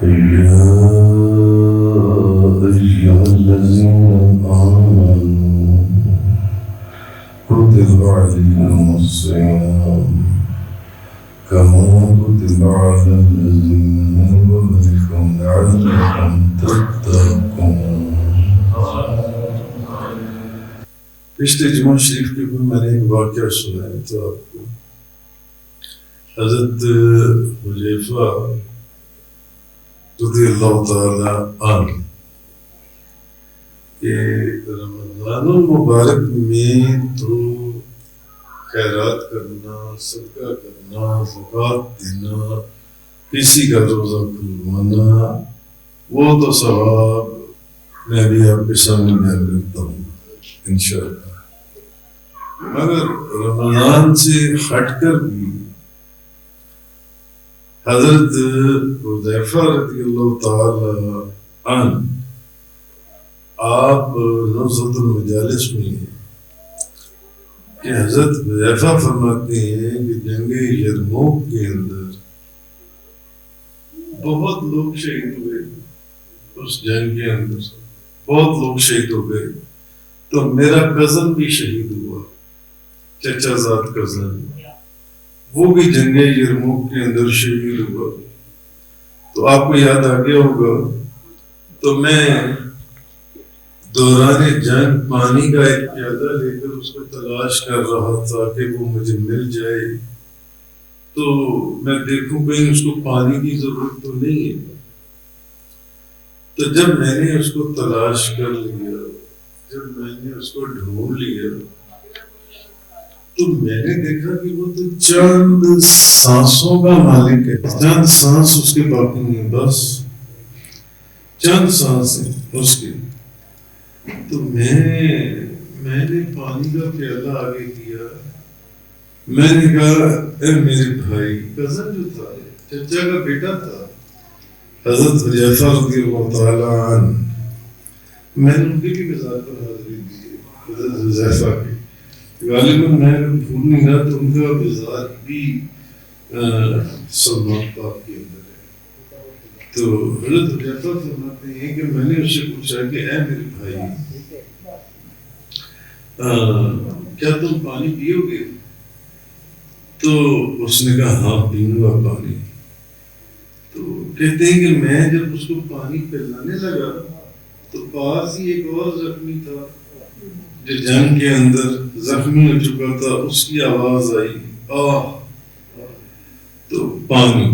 يا أيها الذين آمنوا كتب عليكم الصيام كما كتب على الذين من قبلكم لعلكم تتقون. پچھلے جمعہ شریف کے اوپر میں نے ایک واقعہ سنایا تھا آپ کو. حضرت حذیفہ رضی اللہ تعالی عنہ کہ رمضان المبارک میں تو خیرات کرنا، صدقہ کرنا، زکوٰۃ دینا، کسی کا روزہ کھلوانا، وہ تو ثواب میں بھی آپ کے سامنے بیان کرتا ہوں انشاءاللہ. مگر رمضان سے ہٹ کر بھی حضرت حذیفہ رضی اللہ تعالی عنہ آپ نوزت المجالس میں کہ حضرت حذیفہ فرماتے ہیں کہ جنگ یرموک کے اندر بہت لوگ شہید ہوئے. اس جنگ کے اندر بہت لوگ شہید ہو گئے، تو میرا کزن بھی شہید ہوا، چچا زاد کزن، وہ بھی جنگ یرموک کے اندر شہید ہوا. تو آپ کو یاد آ گیا ہوگا، تو میں دوران جنگ پانی کا ایک پیالہ لے کر اس کو تلاش کر رہا تھا کہ وہ مجھے مل جائے، تو میں دیکھوں کہیں اس کو پانی کی ضرورت تو نہیں ہے. تو جب میں نے اس کو تلاش کر لیا، جب میں نے اس کو ڈھونڈ لیا، تو میں نے دیکھا کہ وہ تو چند سانسوں کا مالک ہے. چند سانس اس کے باقی نہیں، بس چند سانس ہیں اس کے. تو میں نے پانی کا پیالہ آگے کیا، میں نے کہا اے میرے بھائی، کزن جو تھا، چچا کا بیٹا تھا، حضرت حذیفہ رضی اللہ تعالی عنہ، میں نے ان کی بھی مزار پر حاضری دی. حضرت حذیفہ کی غالباً میں اگر بھول نہیں رہا تو ان کا مزار بھی سلمان پاک کے اندر ہے. تو حضرت حذیفہ فرماتے ہیں کہ میں نے اس سے پوچھا کہ اے میرے بھائی، کیا تم پانی پیو گے؟ تو اس نے کہا ہاں پیوں گا پانی. تو کہتے ہیں کہ میں جب اس کو پانی پلانے لگا تو پاس ہی ایک اور زخمی تھا جو جنگ کے اندر زخمی ہو چکا تھا، اس کی آواز آئی آہ، تو پانی.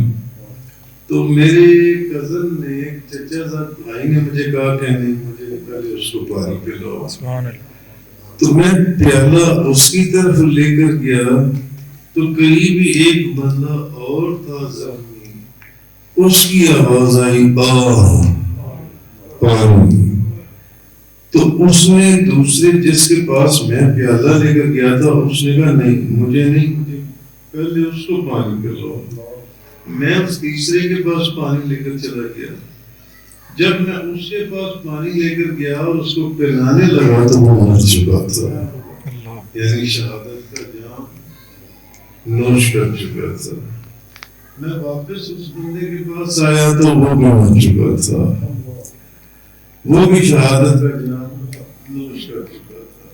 تو میرے کزن نے، چچا زاد بھائی نے مجھے کہا کہ نہیں، مجھے پہلے اس کو پانی پلاؤ. تو میں پیالہ اس کی طرف لے کر گیا تو قریب ہی ایک بندہ اور تھا زخمی، اس کی آواز آئی آہ پانی. تو اس نے دوسرے جس کے پاس میں پیالہ لے کر گیا تھا، اس نے کہا نہیں مجھے نہیں، مجھے پہلے اس کو پانی پلاؤ. میں اس تیسرے کے پاس پانی لے کر چلا گیا. جب میں اس کے پاس پانی لے کر گیا اور اس کو پلانے لگا تو وہ مر چکا تھا، یعنی شہادت کا جام نوش کر چکا تھا. میں واپس اس بندے کے پاس آیا تو وہ بھی مر چکا تھا، وہ بھی شہادت کا جام نوش کر چکا تھا.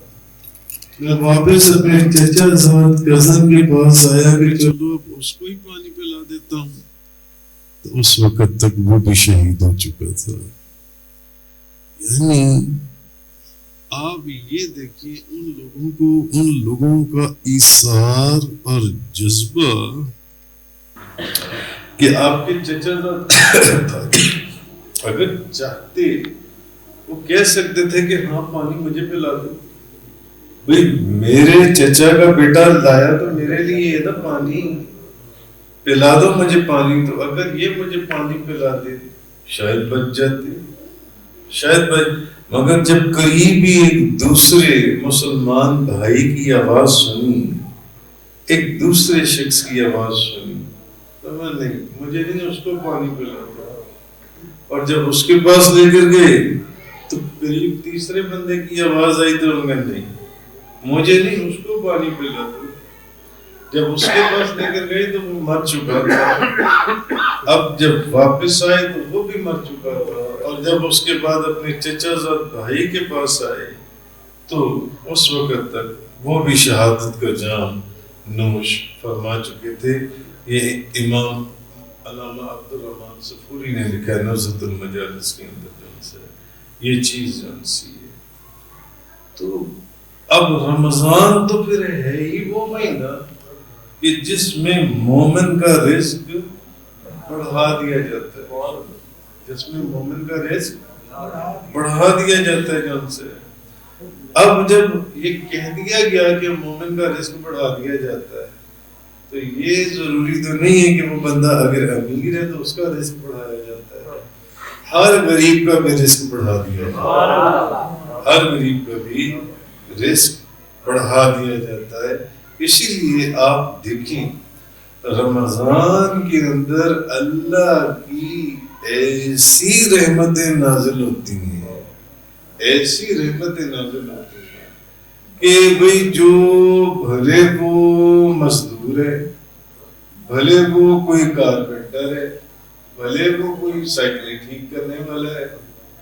میں واپس اپنے چچا زاد کزن کے پاس آیا کہ چلو اب اس کو ہی پانی پلا دیتا ہوں. تو اس وقت تک وہ بھی شہید ہو چکا تھا. یعنی آپ یہ دیکھیں ان لوگوں کا ایثار اور جذبہ کہ آپ کے چچا زاد اگر چاہتے وہ کہہ سکتے تھے کہ ہاں پانی مجھے پلا دو. بھئی میرے چچا کا بیٹا لایا تو میرے لیے یہ نا پانی پلا دو مجھے پانی. تو اگر یہ مجھے پانی پلا دے شاید بچ جاتے، شاید مگر جب قریبی ایک دوسرے مسلمان بھائی کی آواز سنی، ایک دوسرے شخص کی آواز سنی، تو میں نہیں، مجھے نہیں اس کو پانی پلاتا. اور جب اس کے پاس لے کر گئے تو قریب تیسرے بندے کی آواز آئی تو میں نہیں، مجھے نہیں اس کو پانی پلاتا. جب اس کے پاس لے کر گئی تو وہ مر چکا تھا، اب جب واپس آئے تو وہ بھی مر چکا تھا، اور جب اس کے بعد اپنے چچا زاد بھائی کے پاس آئے تو اس وقت تک وہ بھی شہادت کا جام نوش فرما چکے تھے۔ یہ امام علامہ عبدالرحمن صفوری نے لکھا ہے نزہۃ المجالس کے اندر جو سے یہ چیز جان سی ہے۔ تو اب رمضان تو پھر ہے ہی وہ مہینہ کہ جس میں مومن کا رزق بڑھا دیا جاتا ہے، جس میں مومن کا رزق بڑھا دیا جاتا ہے جان سے۔ اب جب یہ کہہ دیا گیا کہ مومن کا رزق بڑھا دیا جاتا ہے تو یہ ضروری تو نہیں ہے کہ وہ بندہ اگر امیر ہے تو اس کا رزق بڑھایا جاتا ہے، ہر غریب کا بھی رزق بڑھا دیا جاتا ہے، ہر غریب کا بھی رزق بڑھا دیا جاتا ہے۔ اسی لیے آپ دیکھیں رمضان کے اندر اللہ کی ایسی رحمتیں نازل ہوتی ہیں، ایسی رحمتیں نازل ہوتی ہیں کہ بھئی جو بھلے وہ مزدور ہے، بھلے وہ کوئی کارپینٹر ہے، بھلے وہ کوئی سائیکل ٹھیک کرنے والا ہے،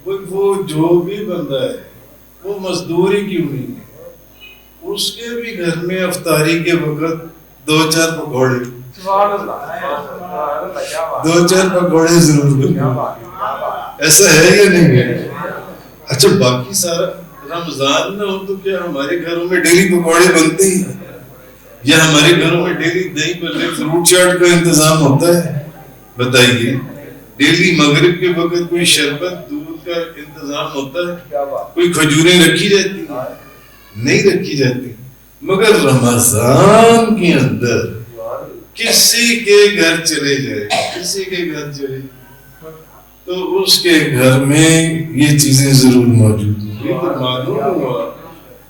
وہ جو بھی بندہ ہے وہ مزدور ہی کیوں نہیں ہے، اس کے بھی گھر میں افطاری کے وقت دو چار پکوڑے ضرور بنیں، ایسا ہے یا نہیں ہے؟ اچھا باقی سارا رمضان نہ ہو تو کیا ہمارے گھروں میں ڈیلی پکوڑے بنتے ہیں یا ہمارے گھروں میں ڈیلی دہی بلے فروٹ چاٹ کا انتظام ہوتا ہے؟ بتائیے، ڈیلی مغرب کے وقت کوئی شربت دودھ کا انتظام ہوتا ہے؟ کوئی کھجوریں رکھی جاتی ہیں؟ نہیں رکھی جاتی۔ مگر رمضان کے اندر کسی کے گھر چلے جائے، کسی کے گھر چلے تو اس کے گھر میں یہ چیزیں ضرور موجود ہیں۔ یہ تو معلوم ہوا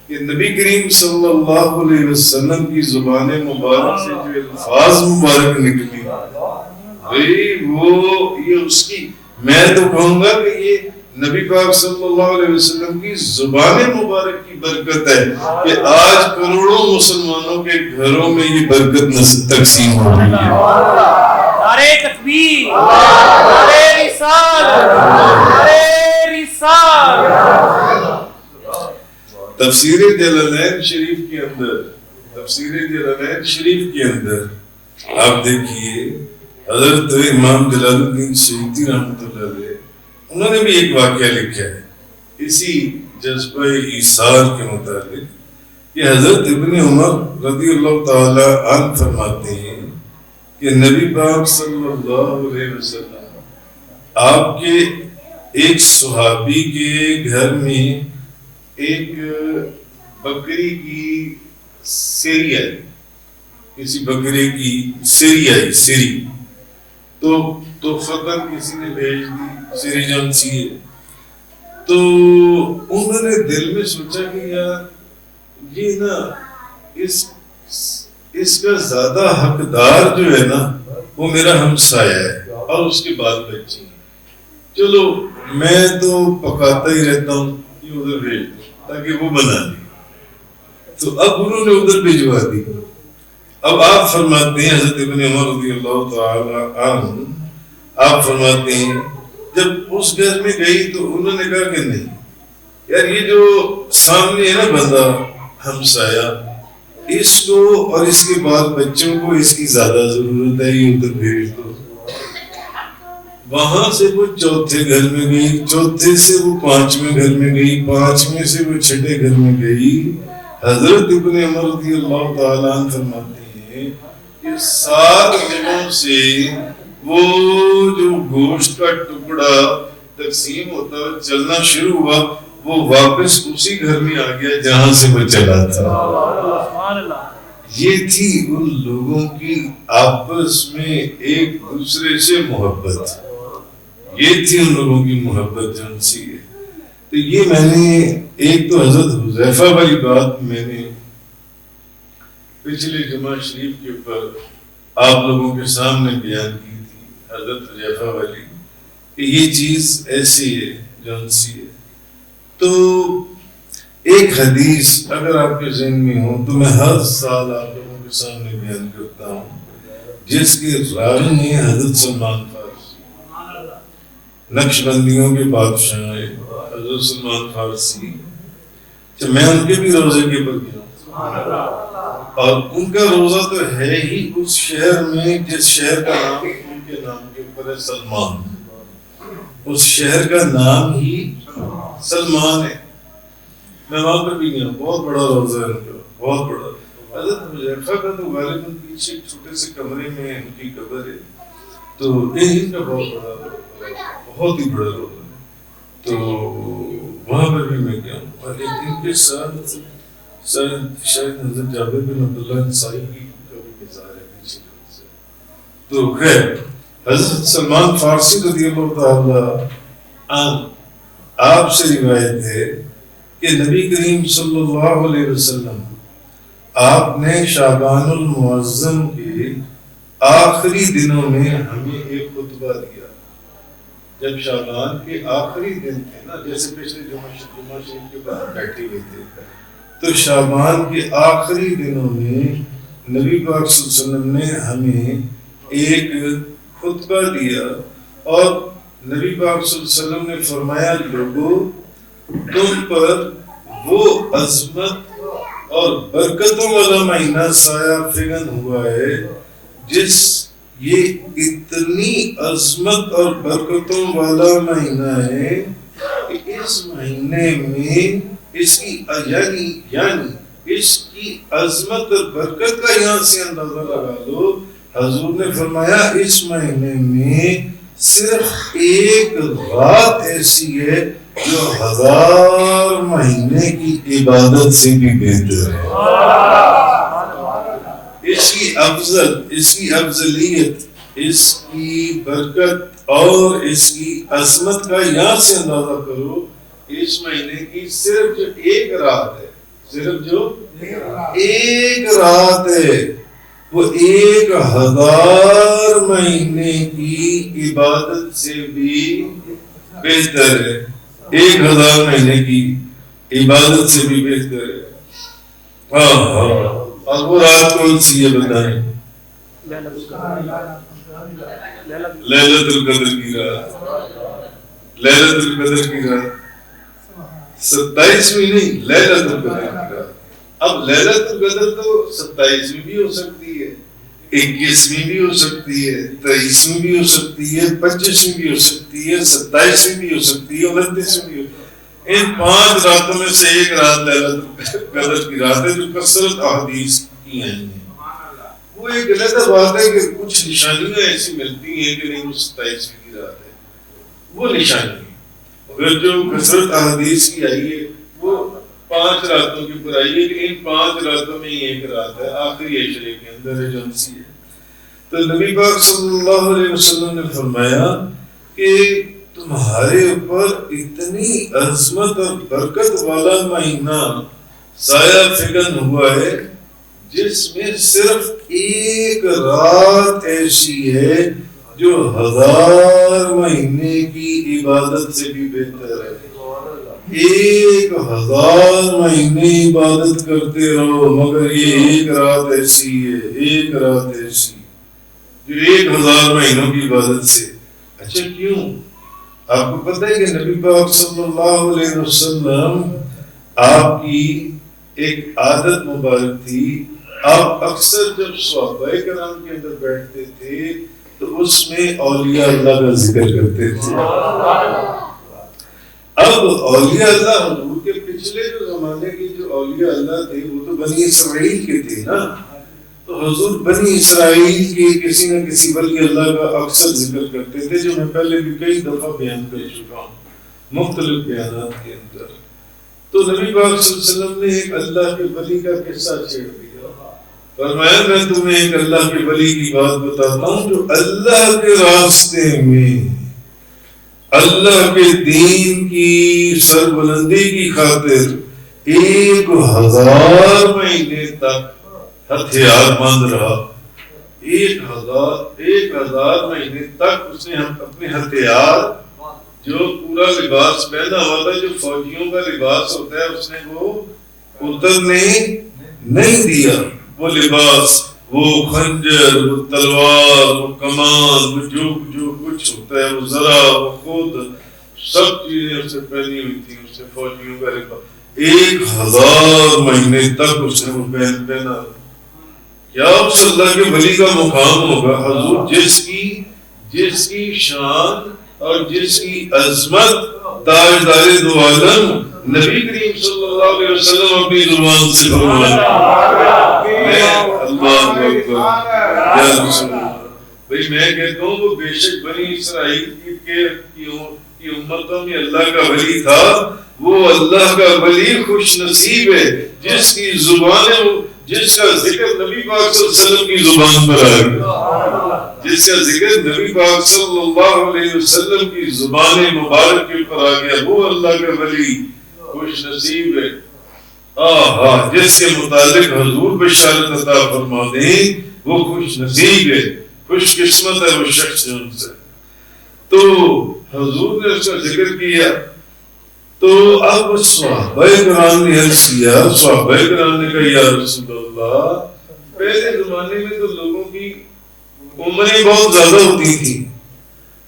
کہ نبی کریم صلی اللہ علیہ وسلم کی زبان مبارک سے جو الفاظ مبارک نکلی وہ یہ اس کی، میں تو کہوں گا کہ یہ نبی پاک صلی اللہ علیہ وسلم کی زبان مبارک کی برکت ہے کہ آج کروڑوں مسلمانوں کے گھروں میں یہ برکت تقسیم ہو رہی ہے۔ نعرہ تکبیر، نعرہ رسالت، نعرہ رسالت۔ تفسیر جلالین شریف کے اندر، تفسیر جلالین شریف کے اندر آپ دیکھیے حضرت امام جلال الدین سیوطی رحمۃ اللہ علیہ انہوں نے بھی ایک واقعہ لکھا ہے اسی جذبہ ایثار کے متعلق کہ حضرت ابن عمر رضی اللہ تعالی عنہ فرماتے ہیں کہ نبی پاک صلی اللہ علیہ وسلم آپ کے ایک صحابی کے گھر میں ایک بکری کی سیری آئی، کسی بکرے کی سیری آئی، سیری تو فقط کسی نے بھیج دی، سیری جان سی ہے، تو انہوں نے دل میں سوچا کہ یار یہ نا اس کا زیادہ حقدار جو ہے نا وہ میرا ہمسایہ ہے اور اس کے بال بچے ہیں، چلو میں تو پکاتا ہی رہتا ہوں، یہ ادھر بھیج دو تاکہ وہ بنا لے۔ تو اب انہوں نے ادھر بھیجوا دی۔ اب آپ فرماتے ہیں حضرت ابن عمر رضی اللہ تعالی عنہ آپ فرماتے ہیں جب اس گھر میں گئی تو انہوں نے کہا کہ نہیں یار یہ جو سامنے ہے نا بندہ ہمسایہ، اس کو اور اس کے بعد بچوں کو اس کی زیادہ ضرورت ہے، یہ ادھر بھیج دو۔ وہاں سے وہ چوتھے گھر میں گئی، چوتھے سے وہ پانچویں گھر میں گئی، پانچویں سے وہ چھٹے گھر میں گئی۔ حضرت ابن عمر رضی اللہ تعالیٰ عنہ فرماتے ہیں کہ 7 دنوں سے وہ جو گوشت کا ٹکڑا تقسیم ہوتا ہے چلنا شروع ہوا، وہ واپس اسی گھر میں آ گیا جہاں سے وہ چلا تھا۔ یہ تھی ان لوگوں کی آپس میں ایک دوسرے سے محبت، یہ تھی ان لوگوں کی محبت جو ان سی ہے۔ تو یہ میں نے ایک تو حضرت حذیفہ والی بات میں نے پچھلے جمعہ شریف کے اوپر آپ لوگوں کے سامنے بیان کی تھی، حضرت حذیفہ والی، کہ یہ چیز ایسی ہے جو ان سی ہے۔ تو ایک حدیث اگر آپ کے ذہن میں ہو تو میں ہر سال آپ لوگوں کے سامنے بیان کروں جس کے راوی ہیں حضرت سلمان فارسی، نقش بندیوں کے بادشاہ ہیں حضرت سلمان فارسی، تو میں ان کے بھی روزے کے پر گیا، اور ان کا روزہ تو ہے ہی اس شہر میں جس شہر کا نام ان کے نام کے اوپر ہے سلمان، اس شہر کا نام ہی سلمان ہے۔ میں وہاں پر بھی گیا، بہت بڑا روزہ ہے ان کا، بہت بڑا۔ حضرت حذیفہ کا تو غالباً پیچھے ایک چھوٹے سے کمرے میں ان کی قبر ہے، تو ان کا بہت بڑا، بہت ہی بڑا روزہ ہے، تو وہاں پر بھی میں گیا ہوں۔ اور ایک ان کے ساتھ شاید حضرت جابر بن عبداللہ انصاری کی کا بھی مزار ہے پیچھے سے۔ تو خیر، حضرت سلمان فارسی رضی اللہ تعالی عنہ آپ سے روایت ہے کہ نبی کریم صلی اللہ علیہ وسلم آپ نے شعبان المعظم کے آخری دنوں میں ہمیں ایک خطبہ دیا۔ جب شعبان کے آخری دن تھے نا، جیسے پچھلے جمعہ شریف کے بعد بیٹھے ہوئے تھے، تو شعبان کے آخری دنوں میں نبی پاک صلی اللہ علیہ وسلم نے ہمیں ایک خطبہ دیا، اور نبی پاک صلی اللہ علیہ وسلم نے فرمایا، لوگوں تم پر وہ عظمت اور برکتوں والا مہینہ سایہ فگن ہوا ہے، جس یہ اتنی عظمت اور برکتوں والا مہینہ ہے کہ اس مہینے میں اس کی یعنی اس کی عظمت اور برکت کا یہاں سے اندازہ لگا لو۔ حضور نے فرمایا اس مہینے میں صرف ایک رات ایسی ہے جو 1000 مہینے کی عبادت سے بھی بہتر ہے۔ اس کی افضلیت، اس کی برکت اور اس کی عظمت کا یہاں سے اندازہ کرو۔ اس مہینے کی صرف جو ایک رات ہے، صرف جو ایک رات ہے، وہ 1000 مہینے کی عبادت سے بھی بہتر ہے، 1000 مہینے کی عبادت سے بھی بہتر ہے۔ اور وہ رات کون سی ہے بتائیں؟ لیلۃ القدر کی رات، لیلۃ القدر کی رات 27ویں نہیں، لیلۃ القدر کی رات۔ اب لیلۃ القدر تو 27ویں بھی ہو سکتی ہے، 21ویں بھی ہو سکتی ہے، 23ویں بھی ہو سکتی ہے، 25ویں بھی ہو سکتی ہے، 27ویں بھی ہو سکتی ہے، 29ویں بھی ہو سکتی ہے۔ ان 5 راتوں میں سے ایک رات لیلۃ القدر کی رات ہے، جو کثرت احادیث کی ہیں۔ وہ ایک غلط بات ہے کہ کچھ نشانیاں ایسی ملتی ہیں کہ نہیں وہ 27ویں کی رات ہے، وہ نشانی ہے۔ اگر جو کثرت احادیث کی آئی ہے وہ 5 راتوں کی اوپر آئی ہے کہ ان 5 راتوں میں ایک رات ہے، آخری عشرے کے اندر ہے جو انسی ہے۔ تو نبی پاک صلی اللہ علیہ وسلم نے فرمایا کہ تمہارے اوپر اتنی عظمت اور برکت والا مہینہ سایہ فگن ہوا ہے جس میں صرف ایک رات ایسی ہے جو 1000 مہینے کی عبادت سے بھی بہتر ہے۔ 1000 مہینے عبادت کرتے رہو، مگر یہ ایک رات ایسی ہے، ایک رات ایسی جو 1000 مہینوں کی عبادت سے۔ اچھا کیوں؟ آپ کو پتہ ہے کہ نبی پاک صلی اللہ علیہ وسلم آپ کی ایک عادت مبارک تھی، آپ اکثر جب صحابہ کرام کے اندر بیٹھتے تھے تو اس میں اولیاء اللہ کا ذکر کرتے تھے۔ اب اولیاء اللہ حضور کے پچھلے جو زمانے کی جو اولیاء اللہ تھے وہ تو بنی اسرائیل کے تھے نا، تو حضور بنی اسرائیل کے کسی نہ کسی ولی اللہ کا اکثر ذکر کرتے تھے، جو میں پہلے بھی کئی دفعہ بیان کر چکا ہوں مختلف بیانات کے اندر۔ تو نبی پاک صلی اللہ علیہ وسلم نے ایک اللہ کے ولی کا قصہ چھیڑ دیا، فرمایا میں تمہیں ایک اللہ کے ولی کی بات بتاتا ہوں جو اللہ کے راستے میں اللہ کے دین کی سربلندی کی خاطر 1000 مہینے تک ہتھیار بند رہا۔ 1000 مہینے تک اس نے اپنے ہتھیار، جو پورا لباس پہنا ہوا تھا، جو فوجیوں کا لباس ہوتا ہے، اس نے وہ اترنے نہیں دیا۔ وہ لباس وہ خنجر، وہ تلوار، وہ کمان، وہ جو کچھ ہوتا ہے، وہ ذرا، وہ خود، سب چیزیں اس سے پہنی ہوئی تھیں، اس سے فوجیوں کا لباس 1000 مہینے تک اس نے وہ پہنا. کیا اس اللہ کے ولی کا مقام ہوگا حضور، جس کی شان اور جس کی عظمت تاجدار دو عالم نبی کریم صلی اللہ علیہ وسلم اپنی زبان سے فرمایا. اللہ اکبر یا رسول اللہ. بھئی میں کہتا ہوں وہ بے شک بنی اسرائیل کی امتوں میں اللہ کا ولی تھا. وہ اللہ کا ولی خوش نصیب ہے جس کی زبان، جس کا ذکر نبی پاک صلی اللہ علیہ وسلم کی زبان پر آ گیا، جس کا ذکر نبی پاک صلی اللہ علیہ وسلم کی زبان مبارک کے اوپر آ گیا، وہ اللہ کا ولی خوش نصیب ہے. جس کے متعلق حضور بشارت عطا فرما دیں وہ خوش نصیب ہے، خوش قسمت ہے وہ شخص ان سے. تو حضور نے اس کا ذکر کیا. تو اب صحابہ کرام نے عرض کیا، صحابہ کرام نے کہا یا رسول اللہ، پہلے زمانے میں تو لوگوں کی عمریں بہت زیادہ ہوتی تھیں،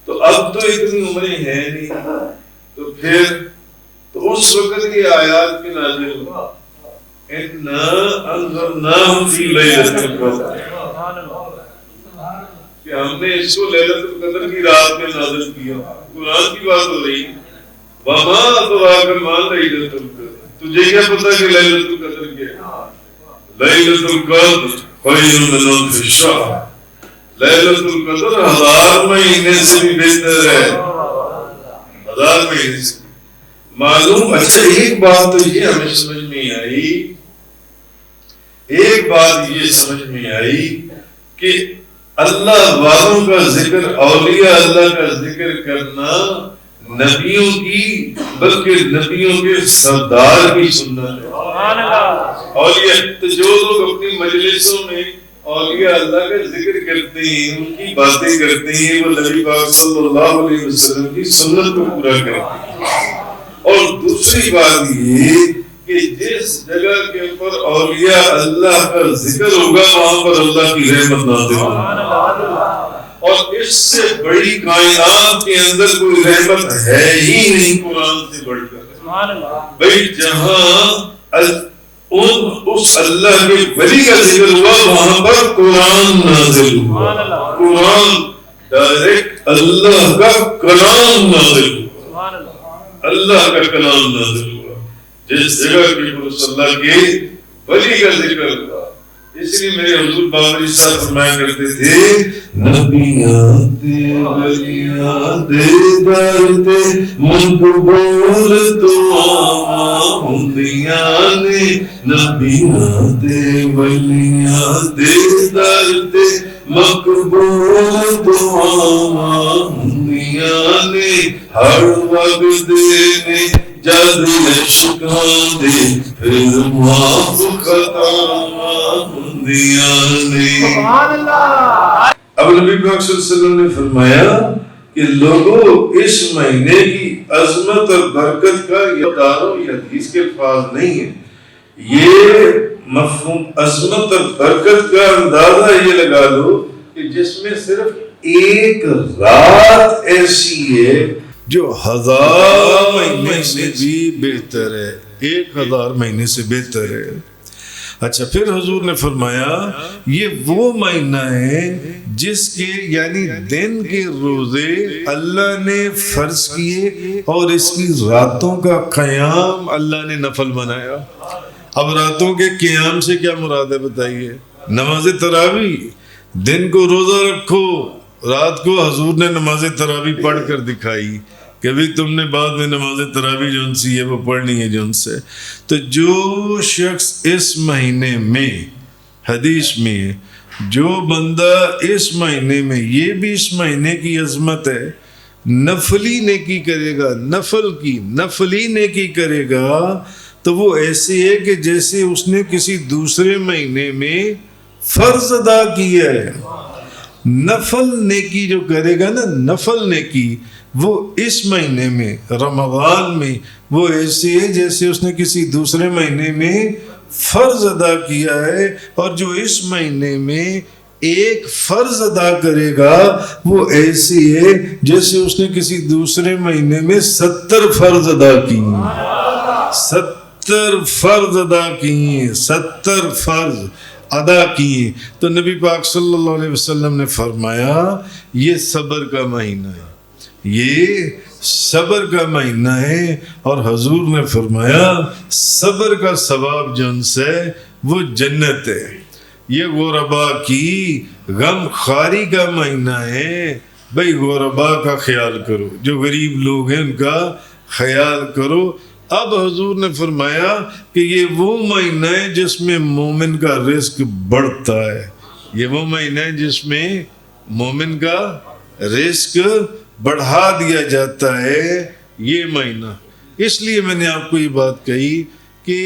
تو اب تو اتنی عمریں ہیں نہیں، تو پھر تو اس وقت یہ آیات کی نازل ہوئی اِنَّا أَنزَلْنَاهُ فِي لَيْلَةِ الْقَدْرِ، کہ ہم نے اس کو لیلۃ القدر کی رات میں نازل کیا. قرآن کی بات ہو رہی ہے. وَمَا أَدْرَاكَ مَا لَيْلَةُ الْقَدْرِ، تجھے کیا پتا کہ لیلۃ القدر کیا ہے؟ لیلۃ القدر خیر من ألف شہر، لیلۃ القدر 1000 مہینے سے بھی بہتر ہے، 1000 مہینے سے معلوم. اچھا ایک بات تو یہ ہمیں سمجھ میں آئی، ایک بات یہ سمجھ میں آئی کہ اللہ والوں کا ذکر، اولیاء اللہ کا ذکر کرنا نبیوں کی بلکہ نبیوں کے سردار کی سنت ہے. اولیاء تو جو لوگ اپنی مجلسوں میں اولیاء اللہ کا ذکر کرتے ہیں، ان کی باتیں کرتے ہیں، وہ نبی پاک صلی اللہ علیہ وسلم کی سنت کو پورا کرتے ہیں. اور دوسری بات یہ کہ جس جگہ کے اوپر اولیاء اللہ کا ذکر ہوگا وہاں پر اللہ کی رحمت نازل ہوگی. اور اس سے بڑی کائنات کے اندر کوئی رحمت ہے ہی نہیں قرآن سے بڑھ کر. بھئی جہاں اس اللہ کے ولی کا ذکر ہوا وہاں پر قرآن نازل ہوا. قرآن ڈائریکٹ اللہ کا کلام نازل ہوا، اللہ کا کلام نازل ہوا. جس جگہ کے اوپر اللہ کے ولی کا ذکر ہوا. اس لیے میرے حضور بابری صاحب فرمایا کرتے تھے، نبیاں دے ولیاں دے در تے مقبول دعاواں ہوندیاں نے، نبیاں دے ولیاں دے در تے مقبول دعاواں ہوندیاں نے، ہر وقت نے جد عشقاں دے پھر معاف خطاواں ہوندیاں نے. اب نبی پاک صلی اللہ علیہ وسلم نے فرمایا کہ لوگوں اس مہینے کی عظمت اور برکت کا یہ داروں یہ حدیث کے الفاظ نہیں ہے، یہ مفہوم عظمت اور برکت کا اندازہ یہ لگا لو کہ جس میں صرف ایک رات ایسی ہے جو 1000 مہینے سے بھی بہتر ہے، 1000 مہینے سے بہتر ہے. اچھا پھر حضور نے فرمایا یہ وہ مہینہ ہے جس کے یعنی دن کے روزے اللہ نے فرض کیے اور اس کی راتوں کا قیام اللہ نے نفل بنایا. اب راتوں کے قیام سے کیا مراد ہے بتائیے؟ نماز تراویح. دن کو روزہ رکھو، رات کو حضور نے نماز تراویح پڑھ کر دکھائی کہ بھی تم نے بعد میں نماز تراویح جون سی ہے وہ پڑھنی ہے جون سے. تو جو شخص اس مہینے میں حدیث میں ہے، جو بندہ اس مہینے میں، یہ بھی اس مہینے کی عظمت ہے، نفلی نیکی کرے گا، نفلی نیکی کرے گا تو وہ ایسے ہے کہ جیسے اس نے کسی دوسرے مہینے میں فرض ادا کیا ہے. نفل نیکی جو کرے گا نا، نفل نیکی وہ اس مہینے میں رمضان میں وہ ایسے ہے جیسے اس نے کسی دوسرے مہینے میں فرض ادا کیا ہے، اور جو اس مہینے میں ایک فرض ادا کرے گا وہ ایسی ہے جیسے اس نے کسی دوسرے مہینے میں 70 فرض ادا کیے، 70 فرض ادا کیے، 70 فرض ادا کیے۔ تو نبی پاک صلی اللہ علیہ وسلم نے فرمایا یہ صبر کا مہینہ ہے، یہ صبر کا مہینہ ہے، اور حضور نے فرمایا صبر کا ثواب جن سے وہ جنت ہے۔ یہ غربا کی غم خواری کا مہینہ ہے، بھئی غربا کا خیال کرو، جو غریب لوگ ہیں ان کا خیال کرو۔ اب حضور نے فرمایا کہ یہ وہ مہینہ ہے جس میں مومن کا رزق بڑھتا ہے، یہ وہ مہینہ ہے جس میں مومن کا رزق بڑھا دیا جاتا ہے، یہ مہینہ۔ اس لیے میں نے آپ کو یہ بات کہی کہ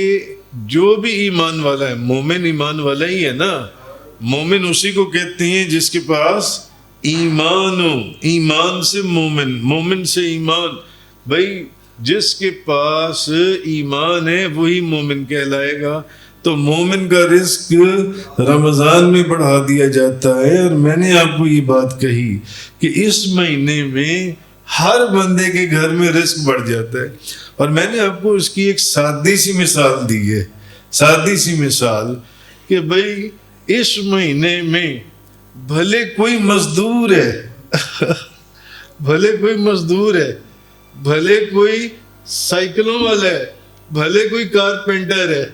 جو بھی ایمان والا ہے، مومن ایمان والا ہی ہے نا، مومن اسی کو کہتے ہیں جس کے پاس ایمان ہو، ایمان سے مومن، مومن سے ایمان۔ بھائی جس کے پاس ایمان ہے وہی مومن کہلائے گا۔ تو مومن کا رزق رمضان میں بڑھا دیا جاتا ہے، اور میں نے آپ کو یہ بات کہی کہ اس مہینے میں ہر بندے کے گھر میں رزق بڑھ جاتا ہے۔ اور میں نے آپ کو اس کی ایک سادی سی مثال دی ہے، سادی سی مثال کہ بھئی اس مہینے میں بھلے کوئی مزدور ہے بھلے کوئی مزدور ہے، بھلے کوئی سائیکلوں والا ہے، بھلے کوئی کارپینٹر ہے،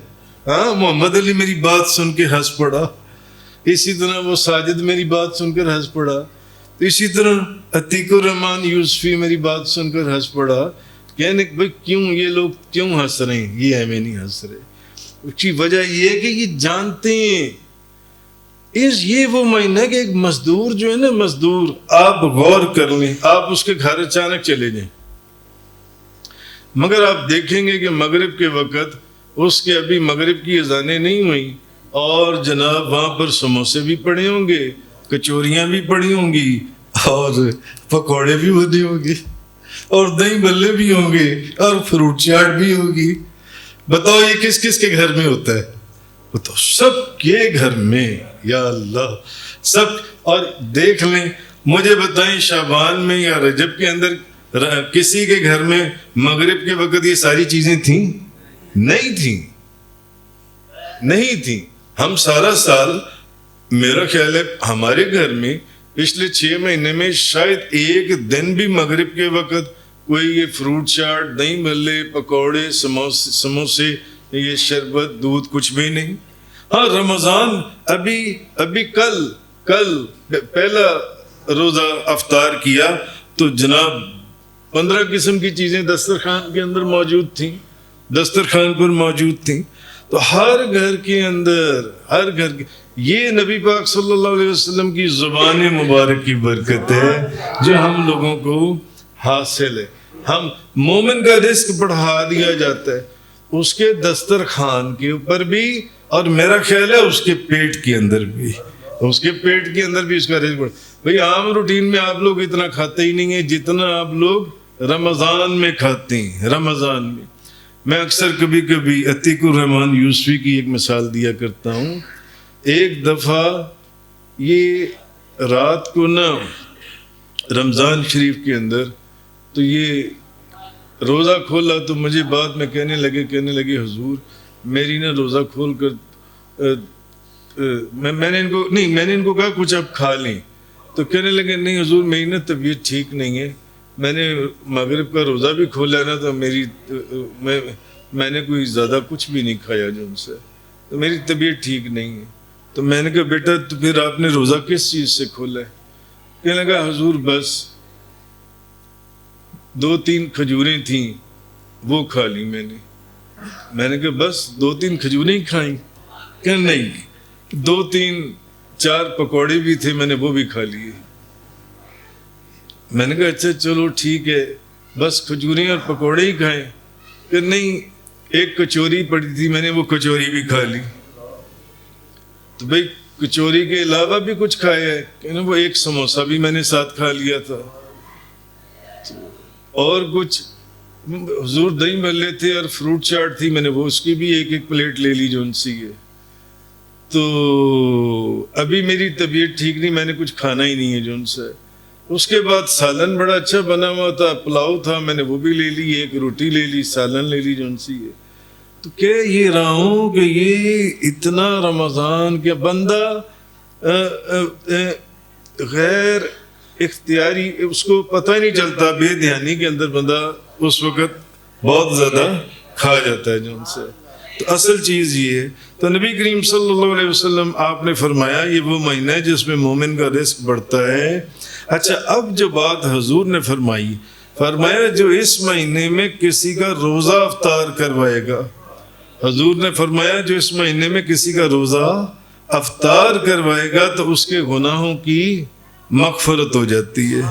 ہاں محمد علی میری بات سن کے ہنس پڑا، اسی طرح وہ ساجد میری بات سن کر ہنس پڑا، اسی طرح عتیق الرحمن یوسفی میری بات سن کر ہنس پڑا، کہنے کہ بھئی کیوں یہ لوگ کیوں ہنس رہے ہیں؟ یہ ہمیں نہیں ہنس رہے۔ اس کی وجہ یہ ہے کہ یہ جانتے ہیں یہ وہ مہینہ ہے کہ ایک مزدور جو ہے نا، مزدور، آپ غور کر لیں، آپ اس کے گھر اچانک چلے جائیں، مگر آپ دیکھیں گے کہ مغرب کے وقت اس کے ابھی مغرب کی اذانیں نہیں ہوئیں، اور جناب وہاں پر سموسے بھی پڑے ہوں گے، کچوریاں بھی پڑی ہوں گی، اور پکوڑے بھی بنے ہوں گے، اور دہی بلے بھی ہوں گے، اور فروٹ چاٹ بھی ہوگی۔ بتاؤ یہ کس کس کے گھر میں ہوتا ہے؟ بتاؤ سب کے گھر میں، یا اللہ سب۔ اور دیکھ لیں، مجھے بتائیں شعبان میں یا رجب کے اندر کسی کے گھر میں مغرب کے وقت یہ ساری چیزیں تھیں؟ نہیں تھیں، نہیں تھیں۔ ہم سارا سال، میرا خیال ہے ہمارے گھر میں پچھلے 6 مہینے میں شاید ایک دن بھی مغرب کے وقت کوئی یہ فروٹ چاٹ، دہی بھلے، پکوڑے، سموسے، یہ شربت، دودھ کچھ بھی نہیں۔ ہاں رمضان ابھی کل پہلا روزہ افطار کیا تو جناب 15 قسم کی چیزیں دسترخوان کے اندر موجود تھیں، دسترخوان پر موجود تھیں۔ تو ہر گھر کے اندر، ہر گھر کے، یہ نبی پاک صلی اللہ علیہ وسلم کی زبان مبارک کی برکت ہے جو ہم لوگوں کو حاصل ہے۔ ہم مومن کا رزق بڑھا دیا جاتا ہے اس کے دسترخوان کے اوپر بھی، اور میرا خیال ہے اس کے پیٹ کے اندر بھی، اس کے پیٹ کے اندر بھی اس کا رزق بڑھا۔ بھئی عام روٹین میں آپ لوگ اتنا کھاتے ہی نہیں ہیں جتنا آپ لوگ رمضان میں کھاتے ہیں۔ رمضان میں میں اکثر کبھی کبھی عتیق الرحمن یوسفی کی ایک مثال دیا کرتا ہوں۔ ایک دفعہ یہ رات کو نا رمضان شریف کے اندر تو یہ روزہ کھولا تو مجھے بعد میں کہنے لگے حضور میری نا روزہ کھول کر میں نے ان کو کہا کچھ اب کھا لیں، تو کہنے لگے نہیں حضور میری نا طبیعت ٹھیک نہیں ہے، میں نے مغرب کا روزہ بھی کھولا نا تو میں نے کوئی زیادہ کچھ بھی نہیں کھایا جو ان سے، تو میری طبیعت ٹھیک نہیں ہے۔ تو میں نے کہا بیٹا تو پھر آپ نے روزہ کس چیز سے کھولا ہے؟ کہنے لگا حضور بس 2-3 کھجوریں تھیں وہ کھا لی میں نے کہا بس 2-3 کھجوریں کھائیں؟ کہ نہیں 2-3-4 پکوڑے بھی تھے میں نے وہ بھی کھا لیے۔ میں نے کہا اچھا چلو ٹھیک ہے بس کھجوریں اور پکوڑے ہی کھائیں؟ کہ نہیں ایک کچوری پڑی تھی میں نے وہ کچوری بھی کھا لی۔ تو بھئی کچوری کے علاوہ بھی کچھ کھایا ہے؟ کہ وہ ایک سموسہ بھی میں نے ساتھ کھا لیا تھا اور کچھ حضور دہی بھلے تھے اور فروٹ چاٹ تھی، میں نے وہ اس کی بھی ایک پلیٹ لے لی جو ان سی ہے. تو ابھی میری طبیعت ٹھیک نہیں، میں نے کچھ کھانا ہی نہیں ہے جو ان سے. اس کے بعد سالن بڑا اچھا بنا ہوا تھا، پلاؤ تھا، میں نے وہ بھی لے لی، ایک روٹی لے لی، سالن لے لی جو ان سی ہے. تو کہہ یہ رہا ہوں کہ یہ اتنا رمضان کے بندہ غیر اختیاری، اس کو پتہ ہی نہیں چلتا، بے دھیانی کے اندر بندہ اس وقت بہت زیادہ کھا جاتا ہے جو ان سے. تو اصل چیز یہ ہے. تو نبی کریم صلی اللہ علیہ وسلم آپ نے فرمایا یہ وہ مہینہ ہے جس میں مومن کا رزق بڑھتا ہے. اچھا اب جو بات حضور نے فرمایا جو اس مہینے میں کسی کا روزہ افطار کروائے گا، حضور نے فرمایا جو اس مہینے میں کسی کا روزہ افطار کروائے گا تو اس کے گناہوں کی مغفرت ہو جاتی ہے،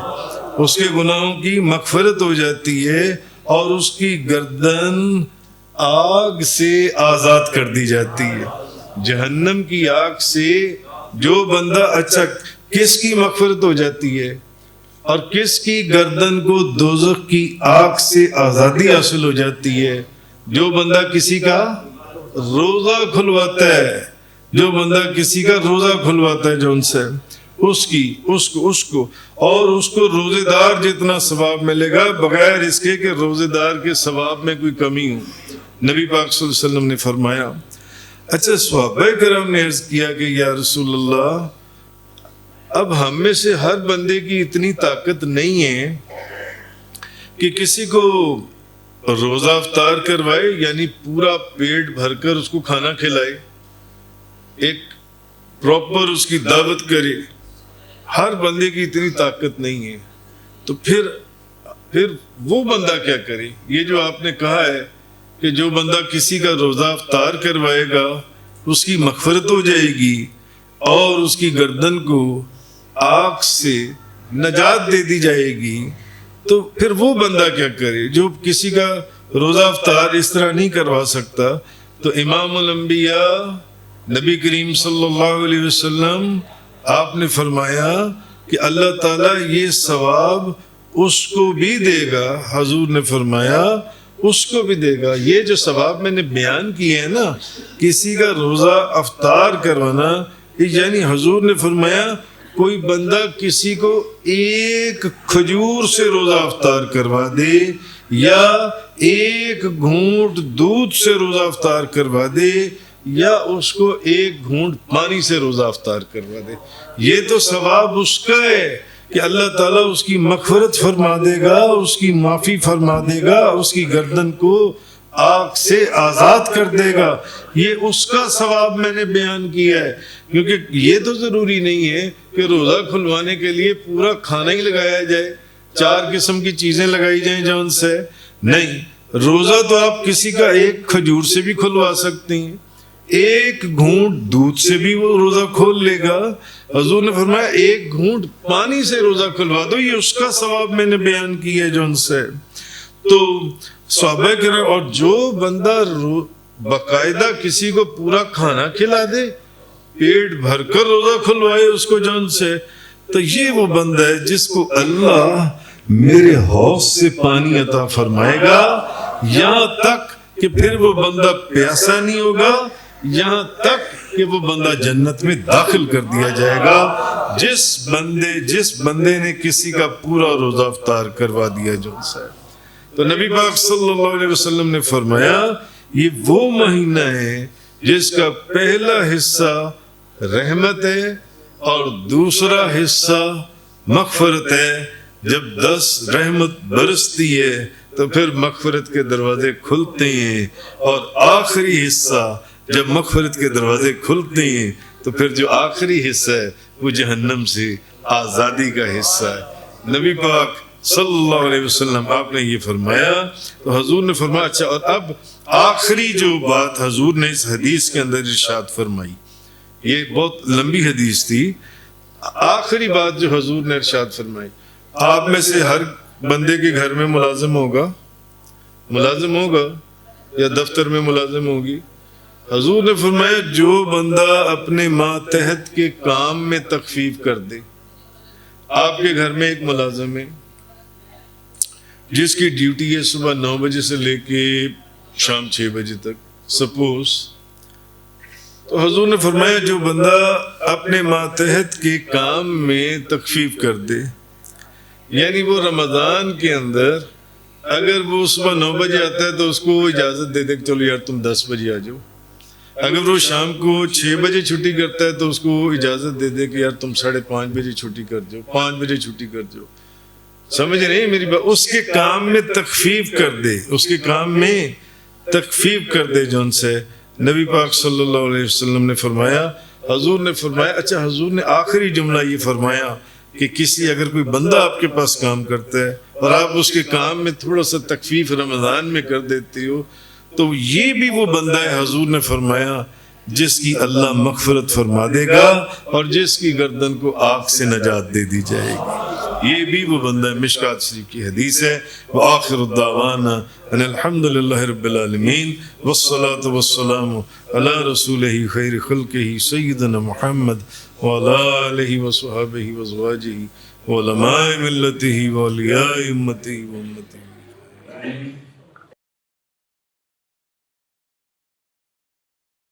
اس کے گناہوں کی مغفرت ہو جاتی ہے، اور اس کی گردن آگ سے آزاد کر دی جاتی ہے، جہنم کی آگ سے. جو بندہ اچھا کس کی مغفرت ہو جاتی ہے اور کس کی گردن کو دوزخ کی آگ سے آزادی حاصل ہو جاتی ہے؟ جو بندہ کسی کا روزہ کھلواتا ہے، جو بندہ کسی کا روزہ کھلواتا ہے جو ان سے اس کو اور اس کو روزے دار جتنا ثواب ملے گا بغیر اس کے کہ روزے دار کے ثواب میں کوئی کمی ہو. نبی پاک صلی اللہ علیہ وسلم نے فرمایا. اچھا صحابہ کرام نے عرض کیا کہ یا رسول اللہ اب ہم میں سے ہر بندے کی اتنی طاقت نہیں ہے کہ کسی کو روزہ افطار کروائے، یعنی پورا پیٹ بھر کر اس کو کھانا کھلائے، ایک پراپر اس کی دعوت کرے. ہر بندے کی اتنی طاقت نہیں ہے. تو پھر وہ بندہ کیا کرے؟ یہ جو آپ نے کہا ہے کہ جو بندہ کسی کا روزہ افطار کروائے گا اس کی مغفرت ہو جائے گی اور اس کی گردن کو آگ سے نجات دے دی جائے گی. تو پھر وہ بندہ کیا کرے جو کسی کا روزہ افطار اس طرح نہیں کروا سکتا؟ تو امام الانبیاء نبی کریم صلی اللہ علیہ وسلم آپ نے فرمایا کہ اللہ تعالیٰ یہ ثواب اس کو بھی دے گا. حضور نے فرمایا اس کو بھی دے گا. یہ جو ثواب میں نے بیان کیے ہیں نا، کسی کا روزہ افطار کروانا، یعنی حضور نے فرمایا کوئی بندہ کسی کو ایک کھجور سے روزہ افطار کروا دے یا ایک گھونٹ دودھ سے روزہ افطار کروا دے یا اس کو ایک گھونٹ پانی سے روزہ افطار کروا دے، یہ تو ثواب اس کا ہے کہ اللہ تعالیٰ اس کی مغفرت فرما دے گا، اس کی معافی فرما دے گا، اس کی گردن کو آگ سے آزاد کر دے گا. یہ اس کا ثواب میں نے بیان کیا ہے. کیونکہ یہ تو ضروری نہیں ہے کہ روزہ کھلوانے کے لیے پورا کھانا ہی لگایا جائے، 4 قسم کی چیزیں لگائی جائیں جان سے. نہیں، روزہ تو آپ کسی کا ایک کھجور سے بھی کھلوا سکتی ہیں، ایک گھونٹ دودھ سے بھی وہ روزہ کھول لے گا. حضور نے فرمایا ایک گھونٹ پانی سے روزہ کھلوا دو، یہ اس کا ثواب میں نے بیان کیا ہے جو ان سے. تو صحابہ کرام، اور جو بندہ باقاعدہ کسی کو پورا کھانا کھلا دے، پیٹ بھر کر روزہ کھلوائے اس کو جان سے، تو یہ وہ بندہ ہے جس کو اللہ میرے حوض سے پانی عطا فرمائے گا، یہاں تک کہ پھر وہ بندہ پیاسا نہیں ہوگا، یہاں تک کہ وہ بندہ جنت میں داخل کر دیا جائے گا جس بندے نے کسی کا پورا روزہ افطار کروا دیا جو ان سے. تو نبی پاک صلی اللہ علیہ وسلم نے فرمایا یہ وہ مہینہ ہے جس کا پہلا حصہ رحمت ہے اور دوسرا حصہ مغفرت ہے. جب 10 رحمت برستی ہے تو پھر مغفرت کے دروازے کھلتے ہیں، اور آخری حصہ جب مغفرت کے دروازے کھلتے ہیں تو پھر جو آخری حصہ ہے وہ جہنم سے آزادی کا حصہ ہے. نبی پاک صلی اللہ علیہ وسلم آپ نے یہ فرمایا. تو حضور نے فرمایا اچھا، اور اب آخری جو بات حضور نے اس حدیث کے اندر ارشاد فرمائی، یہ بہت لمبی حدیث تھی، آخری بات جو حضور نے ارشاد فرمائی، آپ میں سے ہر بندے کے گھر میں ملازم ہوگا یا دفتر میں ملازم ہوگی. حضور نے فرمایا جو بندہ اپنے ماتحت کے کام میں تخفیف کر دے. آپ کے گھر میں ایک ملازم ہے، جس کی ڈیوٹی ہے صبح 9 بجے سے لے کے شام 6 بجے تک سپوز، تو حضور نے فرمایا جو بندہ اپنے ماتحت کے کام میں تخفیف کر دے، یعنی وہ رمضان کے اندر اگر وہ صبح 9 بجے آتا ہے تو اس کو اجازت دے دے کہ چلو یار تم 10 بجے آ جاؤ، اگر وہ شام کو 6 بجے چھٹی کرتا ہے تو اس کو اجازت دے دے کہ یار تم 5:30 بجے چھٹی کر جاؤ، 5 بجے چھٹی کر جاؤ. سمجھ رہے ہیں میری بات؟ اس کے کام میں تخفیف کر دے، اس کے کام میں تخفیف کر دے. جون سے نبی پاک صلی اللہ علیہ وسلم نے فرمایا، حضور نے فرمایا، اچھا حضور نے آخری جملہ یہ فرمایا کہ کسی اگر کوئی بندہ آپ کے پاس کام کرتا ہے اور آپ اس کے کام میں تھوڑا سا تخفیف رمضان میں کر دیتے ہو تو یہ بھی وہ بندہ ہے، حضور نے فرمایا، جس کی اللہ مغفرت فرما دے گا اور جس کی گردن کو آگ سے نجات دے دی جائے گی. یہ بھی وہ بندہ ہے. مشکات شریف کی حدیث ہے. وآخر الدعوانا ان الحمدللہ رب العالمین والصلاة والسلام علی رسولہ خیر خلقہ سیدنا محمد وعلی آلہ وصحبہ وازواجہ وعلماء ملتہ واولیاء امتہ وامتہ.